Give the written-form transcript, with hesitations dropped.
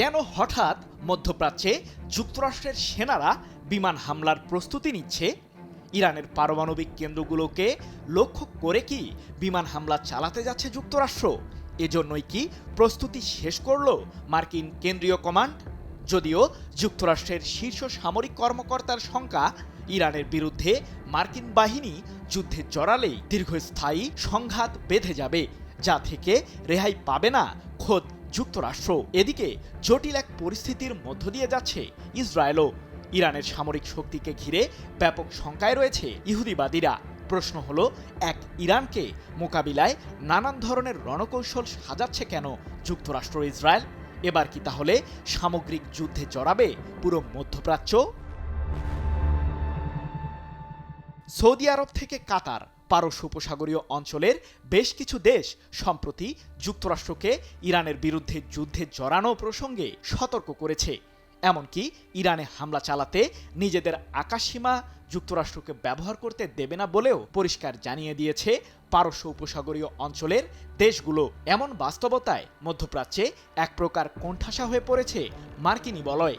কেন হঠাৎ মধ্যপ্রাচ্যে যুক্তরাষ্ট্রের সেনারা বিমান হামলার প্রস্তুতি নিচ্ছে? ইরানের পারমাণবিক কেন্দ্রগুলোকে লক্ষ্য করে কি বিমান হামলা চালাতে যাচ্ছে যুক্তরাষ্ট্র? এজন্যই কি প্রস্তুতি শেষ করল মার্কিন কেন্দ্রীয় কমান্ড? যদিও যুক্তরাষ্ট্রের শীর্ষ সামরিক কর্মকর্তার শঙ্কা, ইরানের বিরুদ্ধে মার্কিন বাহিনী যুদ্ধে জড়ালেই দীর্ঘস্থায়ী সংঘাত বেঁধে যাবে, যা থেকে রেহাই পাবে না খোদ যুক্তরাষ্ট্র। এদিকে জটিল এক পরিস্থিতির মধ্য দিয়ে যাচ্ছে ইসরায়েলও। ইরানের সামরিক শক্তিকে ঘিরে ব্যাপক শঙ্কায় রয়েছে ইহুদিবাদীরা। প্রশ্ন হলো, এক ইরানকে মোকাবিলায় নানান ধরনের রণকৌশল সাজাচ্ছে কেন যুক্তরাষ্ট্র ইসরায়েল? এবার কি তাহলে সামগ্রিক যুদ্ধে জড়াবে পুরো মধ্যপ্রাচ্য? সৌদি আরব থেকে কাতার, পারস্য উপসাগরীয় অঞ্চলের বেশ কিছু দেশ সম্প্রতি যুক্তরাষ্ট্রকে ইরানের বিরুদ্ধে যুদ্ধে জড়ানো প্রসঙ্গে সতর্ক করেছে। এমনকি ইরানে হামলা চালাতে নিজেদের আকাশসীমা যুক্তরাষ্ট্রকে ব্যবহার করতে দেবে না বলেও পরিষ্কার জানিয়ে দিয়েছে পারস্য উপসাগরীয় অঞ্চলের দেশগুলো। এমন বাস্তবতায় মধ্যপ্রাচ্যে এক প্রকার কোণঠাসা হয়ে পড়েছে মার্কিনী বলয়।